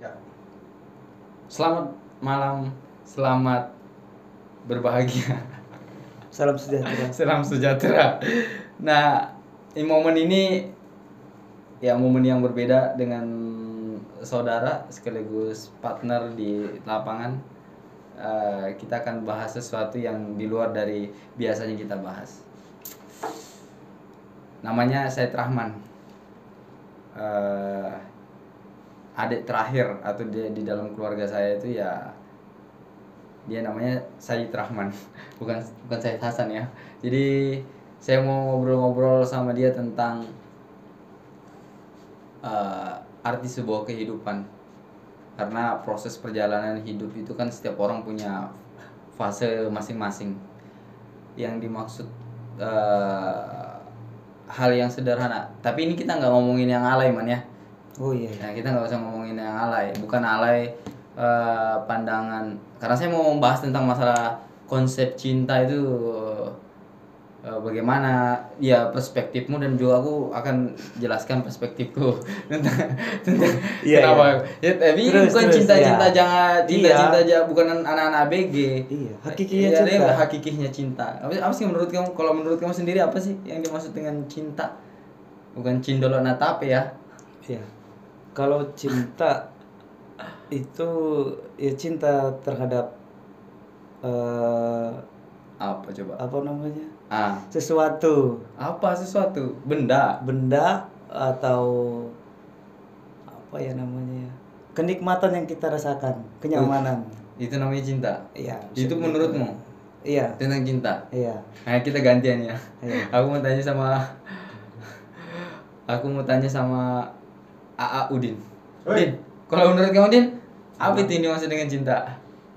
Ya. Selamat malam, selamat berbahagia, Salam sejahtera. salam sejahtera. Nah, di momen ini ya momen yang berbeda dengan saudara sekaligus partner di lapangan. Kita akan bahas sesuatu yang di luar dari biasanya kita bahas. Namanya Said Rahman. Adik terakhir atau dia di dalam keluarga saya itu ya dia namanya Said Rahman. bukan Said Hasan ya. Jadi saya mau ngobrol-ngobrol sama dia tentang arti sebuah kehidupan, karena proses perjalanan hidup itu kan setiap orang punya fase masing-masing. Yang dimaksud hal yang sederhana, tapi ini kita nggak ngomongin yang alay man ya. Oh iya. Nah, kita nggak usah ngomongin yang alay, bukan alay pandangan, karena saya mau membahas tentang masalah konsep cinta itu bagaimana ya perspektifmu, dan juga aku akan jelaskan perspektifku tentang kenapa. Ya, tapi Terus, bukan terus, cinta-cinta ya. jangan cinta-cinta aja, bukan anak-anak ABG. Iya, hakikihnya Iya, cinta. hakikihnya cinta. Apa sih menurut kamu? Kalau menurut kamu sendiri apa sih yang dimaksud dengan cinta? Bukan cindolo natape ya. Iya. Kalau cinta itu ya cinta terhadap Apa coba? apa namanya? Sesuatu. Benda Atau apa ya namanya? Kenikmatan yang kita rasakan, kenyamanan. Itu namanya cinta. Iya. Itu menurutmu Iya. tentang cinta? Iya. Nah, kita gantian ya. Iya. Aku mau tanya sama AA Udin. Oi. Din, kalau menurut kamu Din, apa itu yang dimaksud dengan cinta?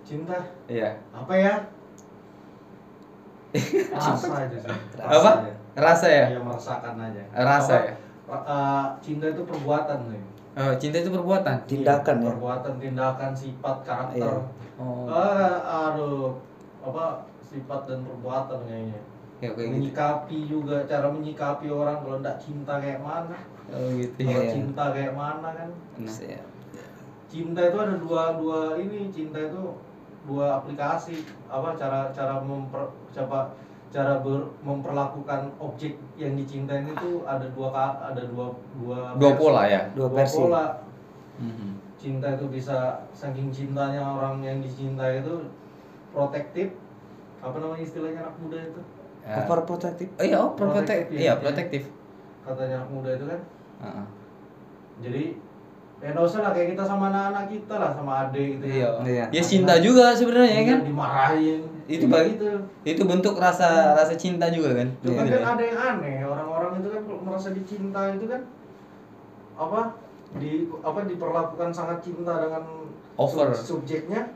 Cinta Iya. apa ya? Rasa aja sih. Apa? Aja. Rasa ya? Iya, merasakan aja. Rasa Apa, ya? Cinta itu perbuatan nih. Oh, cinta itu perbuatan. Tindakan ya. Perbuatan, tindakan, sifat, karakter. Iya. Oh. Sifat dan perbuatan kayaknya. Ya kayak gitu. Menyikapi juga, cara menyikapi orang kalau enggak cinta kayak mana. Oh gitu. Kalau Iya. cinta kayak mana kan? Nah, Iya. Cinta itu ada dua ini, cinta itu dua aplikasi. Memperlakukan objek yang dicintain itu ada dua pola ya. Dua versi. pola. Mhm. Cinta itu bisa saking cintanya orang yang dicintai itu protektif. Apa namanya istilahnya anak muda itu? Ya. Overprotective. Oh iya, protektif. Protektif, Iya, ya. protektif. Katanya anak muda itu kan. Heeh. Jadi ya nggak usah lah kayak kita sama anak-anak kita lah, sama adik gitu Iya. Iya. Ya cinta juga sebenarnya kan. Dimarahin. Itu Kayak bagi- gitu. Itu bentuk rasa cinta juga kan. Cuman Iya. kan ada yang aneh, orang-orang itu kan kalau merasa dicinta itu kan diperlakukan sangat cinta dengan Over. subjeknya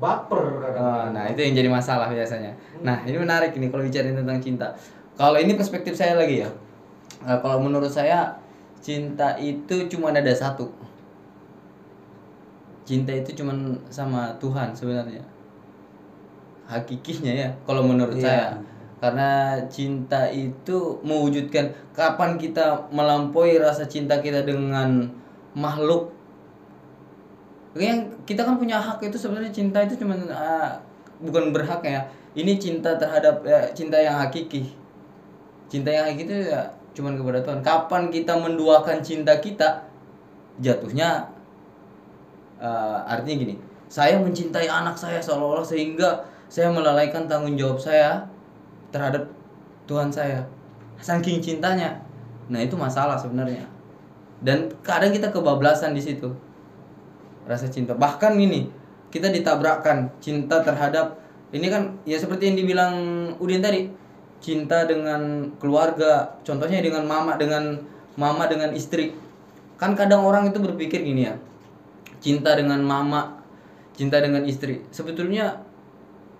baper kadang-kadang. Nah, itu yang jadi masalah biasanya. Nah, ini menarik nih kalau bicara tentang cinta. Kalau ini perspektif saya lagi ya. Kalau menurut saya cinta itu cuma ada satu. Cinta itu cuma sama Tuhan sebenarnya. Hakikihnya ya, kalau menurut Iya. saya. Karena cinta itu mewujudkan, kapan kita melampaui rasa cinta kita dengan makhluk. Yang kita kan punya hak itu sebenarnya, cinta itu cuma bukan berhak ya. Ini cinta terhadap cinta yang hakiki. Cinta yang hakiki itu ya cuman kepada Tuhan. Kapan kita menduakan cinta kita, jatuhnya artinya gini. Saya mencintai anak saya seolah-olah sehingga saya melalaikan tanggung jawab saya terhadap Tuhan saya. Saking cintanya. Nah, itu masalah sebenarnya. Dan kadang kita kebablasan di situ. Rasa cinta. Bahkan ini kita ditabrakkan cinta terhadap, ini kan ya seperti yang dibilang Udin tadi, cinta dengan keluarga, contohnya dengan mama dengan istri. Kan kadang orang itu berpikir gini ya, cinta dengan mama, cinta dengan istri. Sebetulnya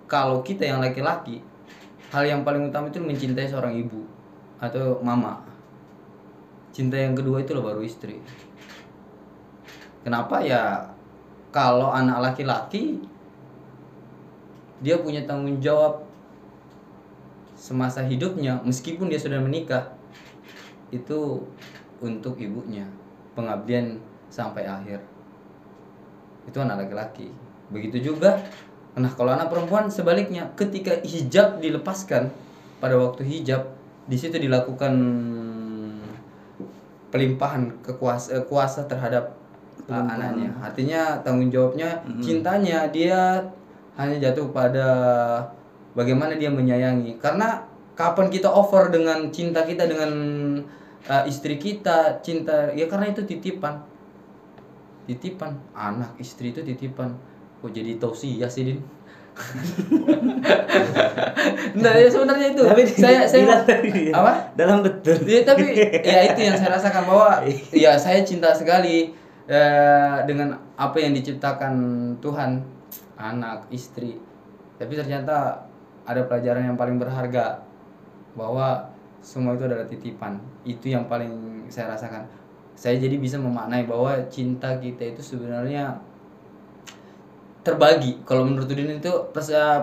kalau kita yang laki-laki, hal yang paling utama itu mencintai seorang ibu atau mama. Cinta yang kedua itu loh baru istri. Kenapa ya? Kalau anak laki-laki, dia punya tanggung jawab semasa hidupnya, meskipun dia sudah menikah, itu untuk ibunya, pengabdian sampai akhir. itu anak laki-laki. Begitu juga, nah kalau anak perempuan sebaliknya, ketika hijab dilepaskan, pada waktu hijab di situ dilakukan pelimpahan kuasa terhadap anaknya. Artinya tanggung jawabnya, cintanya dia hanya jatuh pada bagaimana dia menyayangi. Karena kapan kita over dengan cinta kita dengan istri kita, cinta ya karena itu titipan. Titipan anak istri itu titipan. Kok jadi tausiah sih, Din? Nah, ya sebenarnya itu. Tapi saya bilang tadi, apa? Dalam betul. Ya, tapi ya itu yang saya rasakan bahwa ya saya cinta sekali dengan apa yang diciptakan Tuhan, anak, istri. Tapi ternyata ada pelajaran yang paling berharga bahwa semua itu adalah titipan. Itu yang paling saya rasakan. Saya jadi bisa memaknai bahwa cinta kita itu sebenarnya terbagi. Kalau menurut Udin itu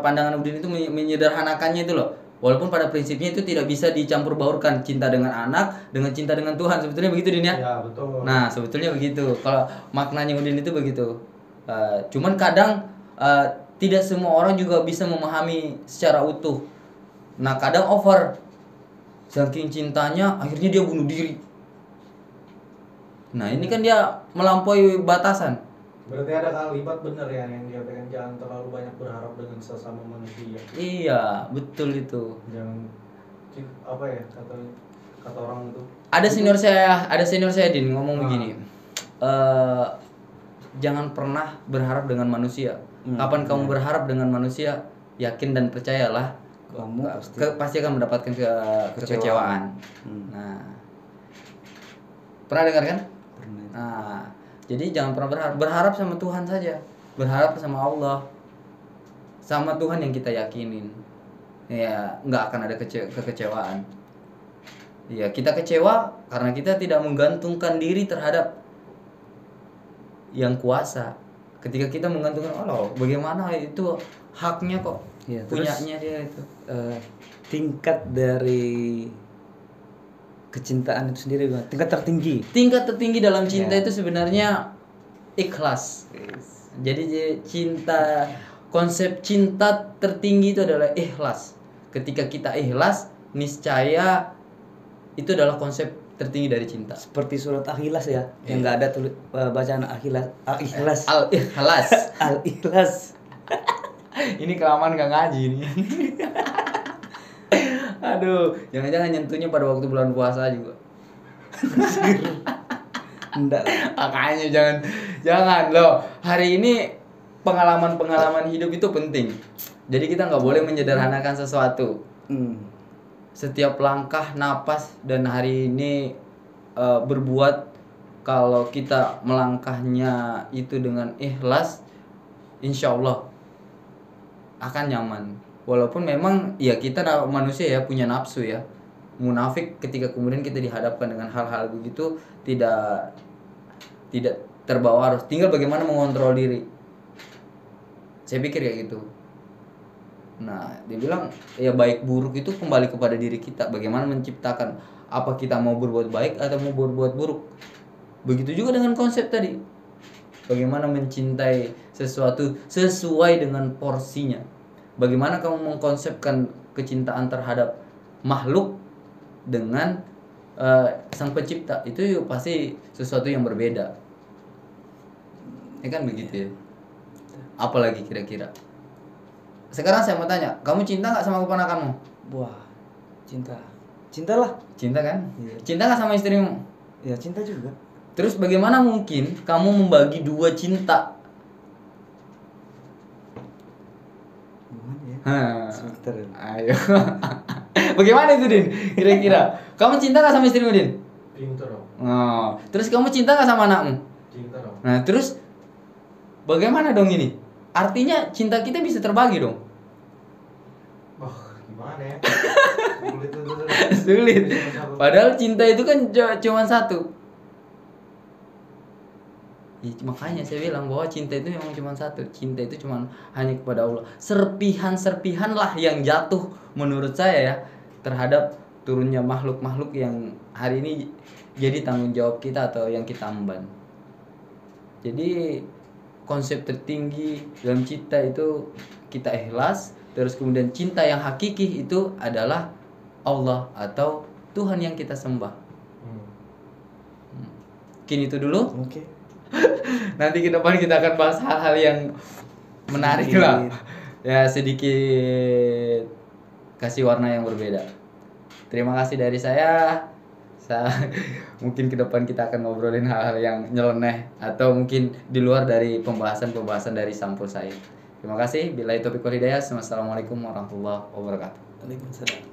pandangan Udin itu menyederhanakannya itu loh. Walaupun pada prinsipnya itu tidak bisa dicampur baurkan cinta dengan anak dengan cinta dengan Tuhan. Sebetulnya begitu, Din ya? Ya, betul. Nah, sebetulnya begitu. Kalau maknanya Udin itu begitu. Cuman kadang tidak semua orang juga bisa memahami secara utuh. Nah, kadang over. Saking cintanya akhirnya dia bunuh diri. Nah, ini kan dia melampaui batasan. Berarti ada kalimat bener ya yang dikatakan jangan terlalu banyak berharap dengan sesama manusia. Iya, betul itu. Jangan apa ya kata orang itu. Ada senior saya Din ngomong begini. Jangan pernah berharap dengan manusia. Kapan kamu berharap dengan manusia, yakin dan percayalah Kamu pasti akan mendapatkan kekecewaan. Nah, pernah dengar kan? Pernah. Nah, jadi jangan pernah berharap sama Tuhan saja, berharap sama Allah, sama Tuhan yang kita yakinin. Ya, nggak akan ada kekecewaan. Ya, kita kecewa karena kita tidak menggantungkan diri terhadap yang kuasa. Ketika kita menggantungkan Allah, bagaimana itu haknya kok, Ya, punyanya dia itu. Tingkat dari kecintaan itu sendiri, Bang. Tingkat tertinggi. Tingkat tertinggi dalam cinta Ya. itu sebenarnya ikhlas. Jadi konsep cinta tertinggi itu adalah ikhlas. Ketika kita ikhlas, niscaya itu adalah konsep tertinggi dari cinta. Seperti surat Al-Ikhlas ya, yang nggak ada bacaan Al-Ikhlas. Al-ikhlas. Al-Ikhlas. Ini kelamaan gak ngaji nih. Aduh, jangan-jangan nyentuhnya pada waktu bulan puasa juga. Enggak. Makanya jangan loh. Hari ini pengalaman hidup itu penting. Jadi kita nggak boleh menyederhanakan sesuatu. Setiap langkah, napas, dan hari ini berbuat, kalau kita melangkahnya itu dengan ikhlas, insya Allah akan nyaman. Walaupun memang ya kita manusia ya, punya nafsu ya. Munafik ketika kemudian kita dihadapkan dengan hal-hal begitu tidak terbawa arus. Tinggal bagaimana mengontrol diri. Saya pikir kayak gitu. Nah, dia bilang ya baik buruk itu kembali kepada diri kita. Bagaimana menciptakan, apa kita mau berbuat baik atau mau berbuat buruk. Begitu juga dengan konsep tadi. Bagaimana mencintai sesuatu sesuai dengan porsinya. Bagaimana kamu mengkonsepkan kecintaan terhadap makhluk dengan sang pencipta, itu pasti sesuatu yang berbeda. Ya kan begitu ya. Apalagi kira-kira. Sekarang saya mau tanya, kamu cinta nggak sama keponakanmu? Wah, cintalah. Cinta kan? Iya. Cinta nggak sama istrimu? Ya, cinta juga. Terus bagaimana mungkin kamu membagi dua cinta? Gimana ya? Sebentar. Ayo. Bagaimana itu, Din? Kira-kira. Kamu cinta nggak sama istrimu, Din? Cinta dong. Oh. Terus kamu cinta nggak sama anakmu? Cinta dong. Nah, terus bagaimana dong ini? Artinya cinta kita bisa terbagi dong. Wah, gimana ya? Sulit itu. Sulit. Padahal cinta itu kan cuma satu. Ya, makanya saya bilang bahwa cinta itu memang cuma satu. Cinta itu cuma hanya kepada Allah. Serpihan-serpihan lah yang jatuh menurut saya ya terhadap turunnya makhluk-makhluk yang hari ini jadi tanggung jawab kita atau yang kita emban. Jadi konsep tertinggi dalam cinta itu kita ikhlas, terus kemudian cinta yang hakiki itu adalah Allah atau Tuhan yang kita sembah. Mungkin itu dulu. Oke. Nanti ke depan kita akan bahas hal-hal yang menarik lah. Ya, sedikit kasih warna yang berbeda. Terima kasih dari saya. Mungkin ke depan kita akan ngobrolin hal-hal yang nyeleneh atau mungkin di luar dari pembahasan-pembahasan dari sampul saya. Terima kasih. Billahi taufiq wal hidayah. Wassalamualaikum warahmatullahi wabarakatuh. Waalaikumsalam.